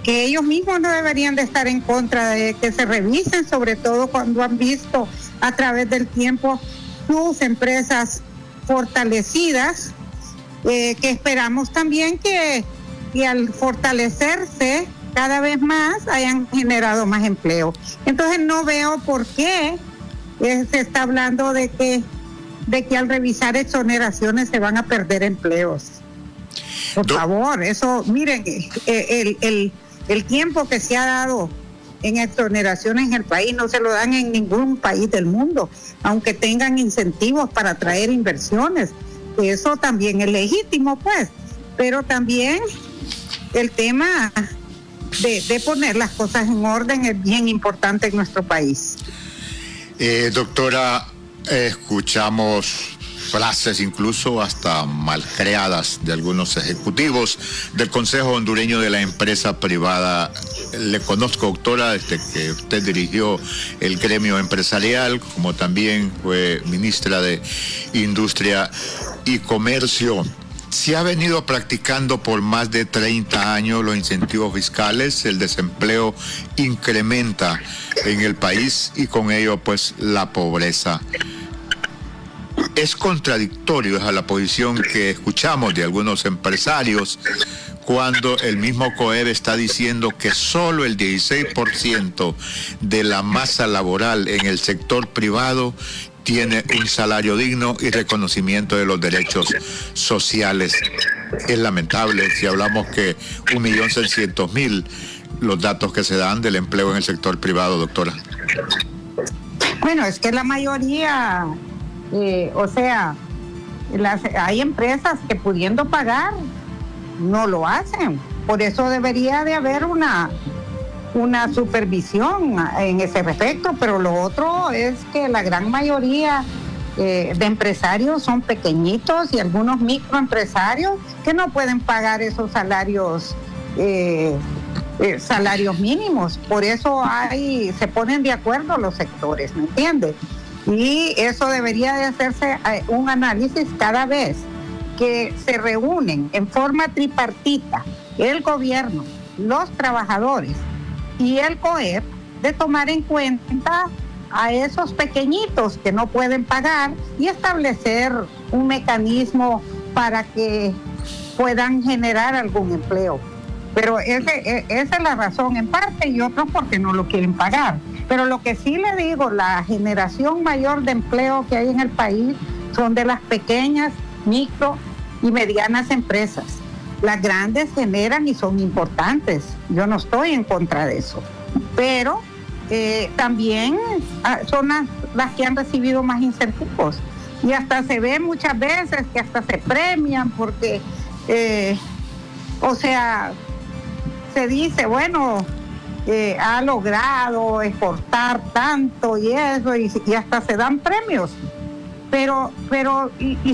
ellos mismos no deberían de estar en contra de que se revisen, sobre todo cuando han visto a través del tiempo sus empresas fortalecidas, que esperamos también que al fortalecerse cada vez más hayan generado más empleo. Entonces no veo por qué se está hablando de que al revisar exoneraciones se van a perder empleos. Por favor, eso, miren, el tiempo que se ha dado en exoneraciones en el país no se lo dan en ningún país del mundo, aunque tengan incentivos para atraer inversiones. Eso también es legítimo, pues, pero también el tema de poner las cosas en orden es bien importante en nuestro país. Doctora, escuchamos frases incluso hasta malcreadas de algunos ejecutivos del Consejo Hondureño de la Empresa Privada. Le conozco, doctora, desde que usted dirigió el gremio empresarial, como también fue ministra de Industria y Comercio. Se ha venido practicando por más de 30 años los incentivos fiscales, el desempleo incrementa en el país y con ello pues la pobreza. Es contradictorio a la posición que escuchamos de algunos empresarios cuando el mismo COEB está diciendo que solo el 16% de la masa laboral en el sector privado tiene un salario digno y reconocimiento de los derechos sociales. Es lamentable si hablamos que 1.600.000 los datos que se dan del empleo en el sector privado, doctora. Bueno, es que la mayoría, hay empresas que pudiendo pagar no lo hacen. Por eso debería de haber una supervisión en ese respecto, pero lo otro es que la gran mayoría de empresarios son pequeñitos y algunos microempresarios que no pueden pagar esos salarios mínimos. Por eso se ponen de acuerdo los sectores, ¿me entiendes? Y eso debería de hacerse un análisis cada vez que se reúnen en forma tripartita el gobierno, los trabajadores y el COEP, de tomar en cuenta a esos pequeñitos que no pueden pagar y establecer un mecanismo para que puedan generar algún empleo. Pero esa es la razón en parte, y otros porque no lo quieren pagar. Pero lo que sí le digo, la generación mayor de empleo que hay en el país son de las pequeñas, micro y medianas empresas. Las grandes generan y son importantes. Yo no estoy en contra de eso. Pero también son las que han recibido más incentivos. Y hasta se ve muchas veces que hasta se premian porque, se dice, bueno, ha logrado exportar tanto y eso, y hasta se dan premios. Pero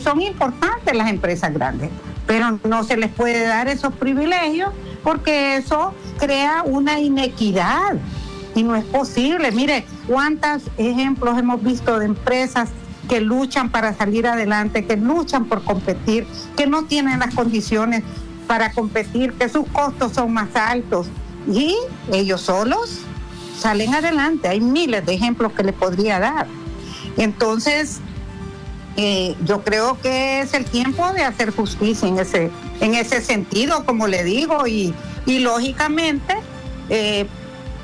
son importantes las empresas grandes, pero no se les puede dar esos privilegios porque eso crea una inequidad y no es posible. Mire, cuántos ejemplos hemos visto de empresas que luchan para salir adelante, que luchan por competir, que no tienen las condiciones para competir, que sus costos son más altos y ellos solos salen adelante. Hay miles de ejemplos que le podría dar. Entonces, yo creo que es el tiempo de hacer justicia en ese sentido, como le digo, y lógicamente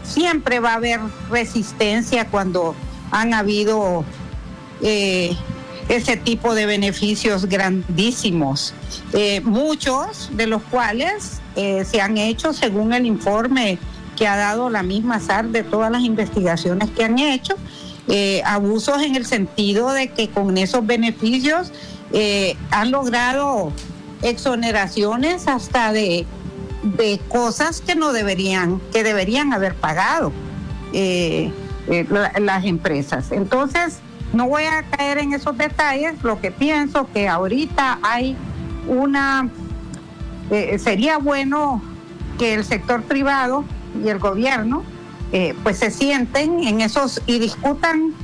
siempre va a haber resistencia cuando han habido ese tipo de beneficios grandísimos, muchos de los cuales se han hecho según el informe que ha dado la misma SAR de todas las investigaciones que han hecho, abusos en el sentido de que con esos beneficios han logrado exoneraciones hasta de cosas que deberían haber pagado las empresas. Entonces, no voy a caer en esos detalles. Lo que pienso que ahorita hay sería bueno que el sector privado y el gobierno pues se sienten en esos y discutan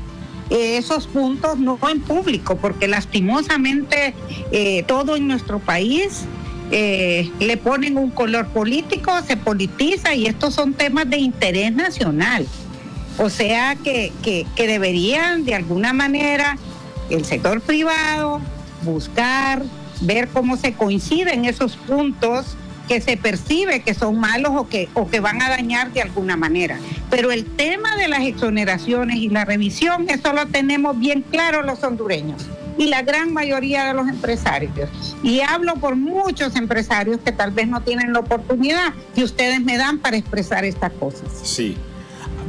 esos puntos, no en público, porque lastimosamente todo en nuestro país le ponen un color político, se politiza, y estos son temas de interés nacional. O sea que deberían de alguna manera el sector privado buscar, ver cómo se coinciden esos puntos que se percibe que son malos o que van a dañar de alguna manera. Pero el tema de las exoneraciones y la revisión, eso lo tenemos bien claro los hondureños y la gran mayoría de los empresarios. Y hablo por muchos empresarios que tal vez no tienen la oportunidad que ustedes me dan para expresar estas cosas. Sí.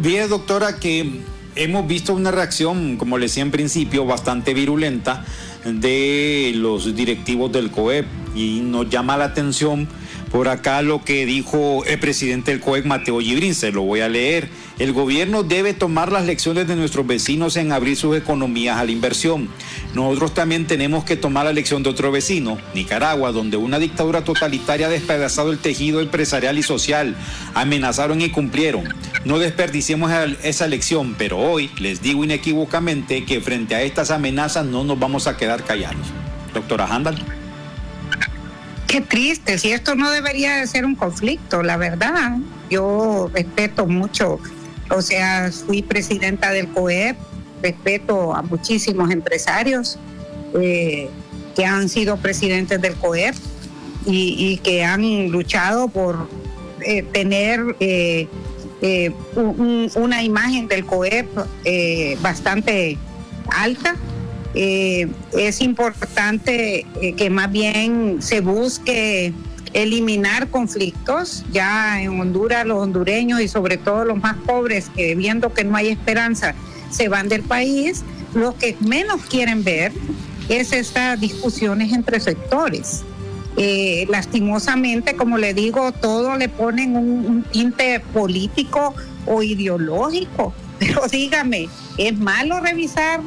Bien, doctora, que hemos visto una reacción, como le decía en principio, bastante virulenta de los directivos del COEP, y nos llama la atención por acá lo que dijo el presidente del COEP, Mateo Yibrin. Se lo voy a leer. El gobierno debe tomar las lecciones de nuestros vecinos en abrir sus economías a la inversión. Nosotros también tenemos que tomar la lección de otro vecino, Nicaragua, donde una dictadura totalitaria ha despedazado el tejido empresarial y social. Amenazaron y cumplieron. No desperdiciemos esa lección, pero hoy les digo inequívocamente que frente a estas amenazas no nos vamos a quedar callados. Doctora Handal. Qué triste, si esto no debería de ser un conflicto, la verdad. Yo respeto mucho, o sea, fui presidenta del COEP, respeto a muchísimos empresarios que han sido presidentes del COEP y que han luchado por tener una imagen del COEP bastante alta. Es importante que más bien se busque eliminar conflictos. Ya en Honduras los hondureños y sobre todo los más pobres, que viendo que no hay esperanza se van del país, lo que menos quieren ver es estas discusiones entre sectores. Lastimosamente, como le digo, todo le ponen un tinte político o ideológico, pero dígame, ¿es malo revisar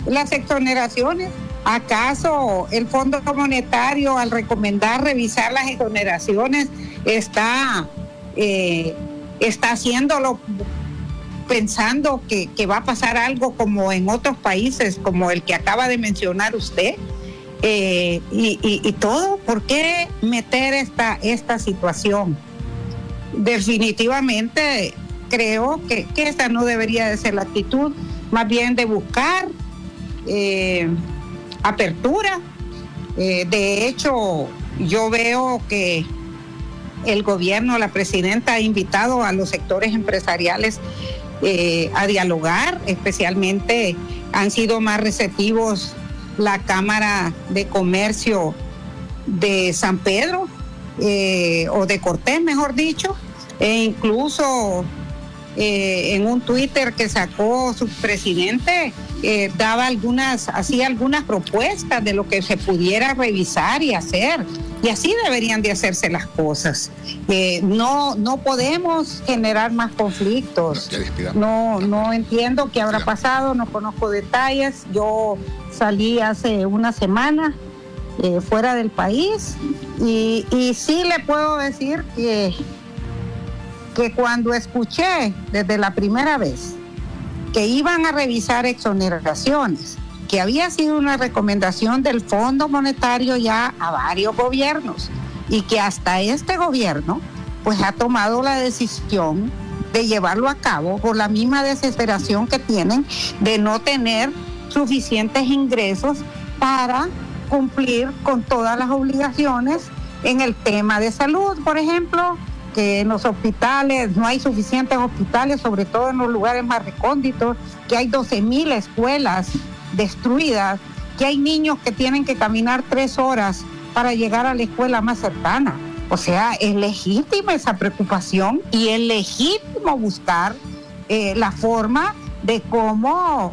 las exoneraciones? ¿Acaso el Fondo Monetario, al recomendar revisar las exoneraciones, está haciéndolo pensando que va a pasar algo como en otros países, como el que acaba de mencionar usted? Y todo, ¿por qué meter esta situación? Definitivamente creo que esta no debería de ser la actitud, más bien de buscar apertura. De hecho, yo veo que el gobierno, la presidenta, ha invitado a los sectores empresariales a dialogar. Especialmente han sido más receptivos la Cámara de Comercio de San Pedro, o de Cortés, mejor dicho, e incluso en un Twitter que sacó su presidente, hacía algunas propuestas de lo que se pudiera revisar y hacer, y así deberían de hacerse las cosas. No podemos generar más conflictos. No entiendo qué habrá pasado, no conozco detalles. Yo salí hace una semana fuera del país y sí le puedo decir que cuando escuché desde la primera vez que iban a revisar exoneraciones, que había sido una recomendación del Fondo Monetario ya a varios gobiernos y que hasta este gobierno pues ha tomado la decisión de llevarlo a cabo por la misma desesperación que tienen de no tener suficientes ingresos para cumplir con todas las obligaciones en el tema de salud, por ejemplo, que en los hospitales no hay suficientes hospitales, sobre todo en los lugares más recónditos, que hay 12,000 escuelas destruidas, que hay niños que tienen que caminar 3 horas para llegar a la escuela más cercana. O sea, es legítima esa preocupación y es legítimo buscar la forma de cómo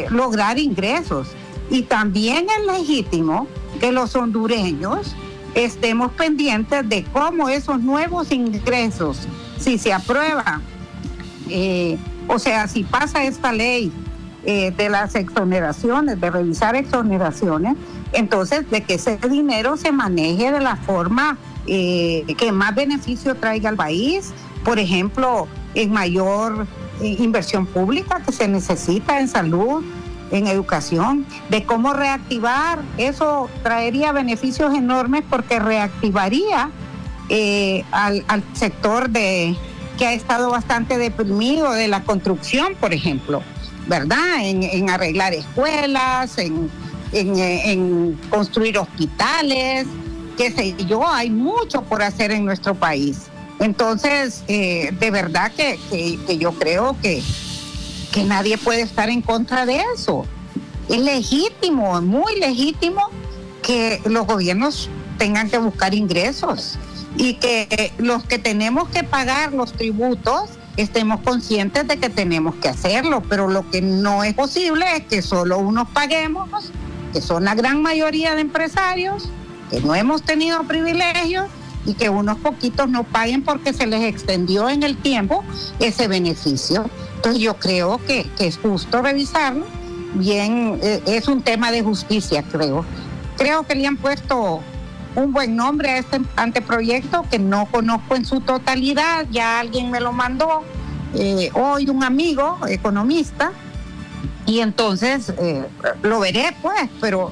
lograr ingresos. Y también es legítimo que los hondureños estemos pendientes de cómo esos nuevos ingresos, si se aprueban, o sea, si pasa esta ley de las exoneraciones, de revisar exoneraciones, entonces de que ese dinero se maneje de la forma que más beneficio traiga al país, por ejemplo, en mayor inversión pública que se necesita en salud, en educación, de cómo reactivar. Eso traería beneficios enormes porque reactivaría al sector que ha estado bastante deprimido de la construcción, por ejemplo, ¿verdad? En arreglar escuelas, en construir hospitales, qué sé yo, hay mucho por hacer en nuestro país. Entonces, de verdad que yo creo que nadie puede estar en contra de eso. Es legítimo, muy legítimo que los gobiernos tengan que buscar ingresos y que los que tenemos que pagar los tributos estemos conscientes de que tenemos que hacerlo, pero lo que no es posible es que solo unos paguemos, que son la gran mayoría de empresarios, que no hemos tenido privilegios, y que unos poquitos no paguen porque se les extendió en el tiempo ese beneficio. Entonces yo creo que es justo revisarlo. Bien, es un tema de justicia, creo. Creo que le han puesto un buen nombre a este anteproyecto que no conozco en su totalidad. Ya alguien me lo mandó hoy, un amigo economista, y entonces lo veré, pues, pero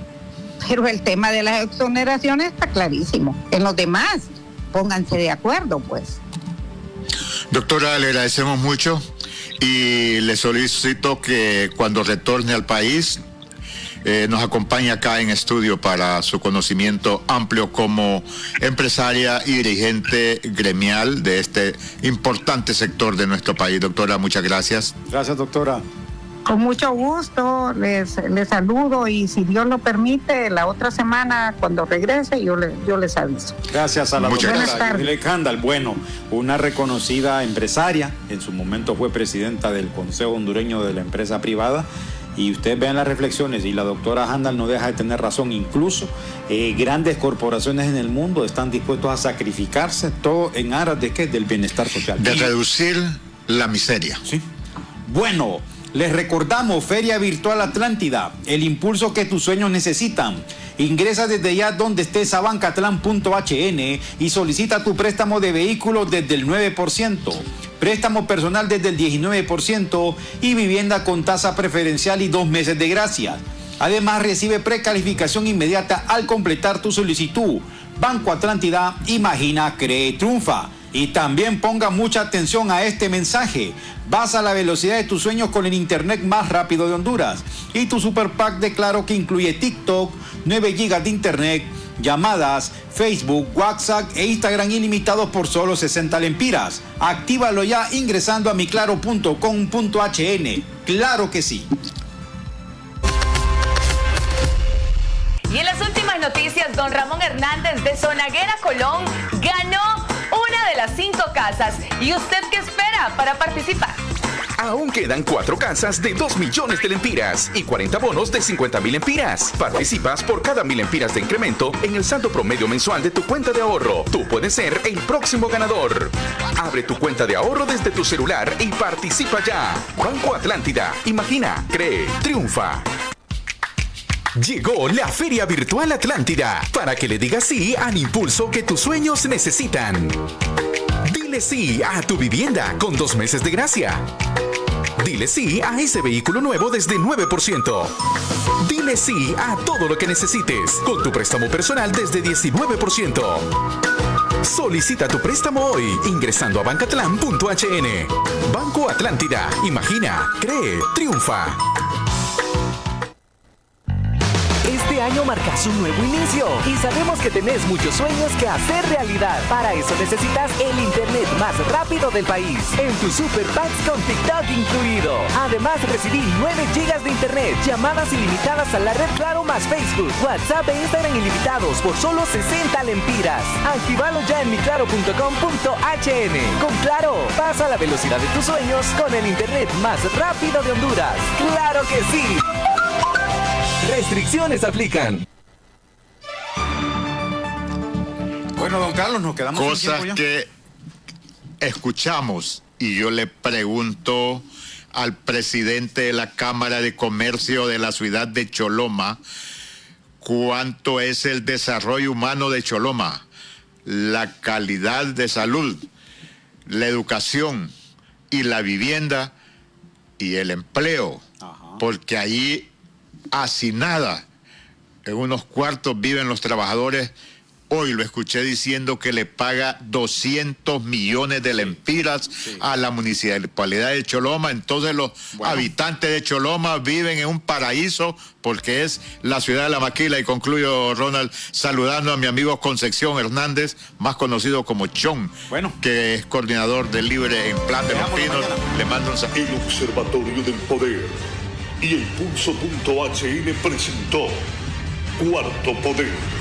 el tema de las exoneraciones está clarísimo. En los demás, pónganse de acuerdo, pues. Doctora, le agradecemos mucho y le solicito que cuando retorne al país nos acompañe acá en estudio para su conocimiento amplio como empresaria y dirigente gremial de este importante sector de nuestro país. Doctora, muchas gracias. Gracias, doctora. Con mucho gusto, les saludo y si Dios lo permite, la otra semana cuando regrese yo les aviso. Gracias a la doctora Yulek Handal. Bueno, una reconocida empresaria, en su momento fue presidenta del Consejo Hondureño de la Empresa Privada, y ustedes vean las reflexiones y la doctora Handal no deja de tener razón. Incluso grandes corporaciones en el mundo están dispuestos a sacrificarse todo en aras de ¿qué? Del bienestar social. De reducir la miseria. Sí. Bueno, les recordamos Feria Virtual Atlántida, el impulso que tus sueños necesitan. Ingresa desde ya donde estés a bancatlán.hn y solicita tu préstamo de vehículo desde el 9%, préstamo personal desde el 19% y vivienda con tasa preferencial y 2 meses de gracia. Además, recibe precalificación inmediata al completar tu solicitud. Banco Atlántida, imagina, cree, triunfa. Y también ponga mucha atención a este mensaje. Vas a la velocidad de tus sueños con el internet más rápido de Honduras. Y tu super pack de Claro, que incluye TikTok, 9 GB de internet, llamadas, Facebook, WhatsApp e Instagram ilimitados por solo 60 lempiras. Actívalo ya ingresando a miclaro.com.hn. Claro que sí. Y en las últimas noticias, don Ramón Hernández de Zonaguera, Colón, ganó una de las 5 casas. ¿Y usted qué espera para participar? Aún quedan 4 casas de 2 millones de lempiras y 40 bonos de 50,000 lempiras. Participas por cada 1,000 lempiras de incremento en el saldo promedio mensual de tu cuenta de ahorro. Tú puedes ser el próximo ganador. Abre tu cuenta de ahorro desde tu celular y participa ya. Banco Atlántida. Imagina, cree, triunfa. Llegó la Feria Virtual Atlántida para que le digas sí al impulso que tus sueños necesitan. Dile sí a tu vivienda con 2 meses de gracia. Dile sí a ese vehículo nuevo desde 9%. Dile sí a todo lo que necesites con tu préstamo personal desde 19%. Solicita tu préstamo hoy ingresando a bancatlan.hn. Banco Atlántida. Imagina, cree, triunfa. Este año marcas un nuevo inicio y sabemos que tenés muchos sueños que hacer realidad. Para eso necesitas el internet más rápido del país en tu Super Packs con TikTok incluido. Además recibí 9 GB de internet, llamadas ilimitadas a la red Claro más Facebook, WhatsApp e Instagram ilimitados por solo 60 lempiras. Actívalo ya en miclaro.com.hn. Con Claro, pasa la velocidad de tus sueños con el internet más rápido de Honduras. ¡Claro que sí! Restricciones aplican. Bueno, don Carlos, nos quedamos sin tiempo Cosas ya. que escuchamos y yo le pregunto al presidente de la Cámara de Comercio de la ciudad de Choloma, ¿cuánto es el desarrollo humano de Choloma? La calidad de salud, la educación y la vivienda y el empleo, porque allí hacinada en unos cuartos viven los trabajadores. Hoy lo escuché diciendo que le paga 200 millones de lempiras a la municipalidad de Choloma. Entonces los habitantes de Choloma viven en un paraíso porque es la ciudad de la maquila. Y concluyo, Ronald, saludando a mi amigo Concepción Hernández, más conocido como Chon, que es coordinador del Libre en Plan de los Pinos. Le mando un saludo. El Observatorio del Poder y el Pulso.hn presentó Cuarto Poder.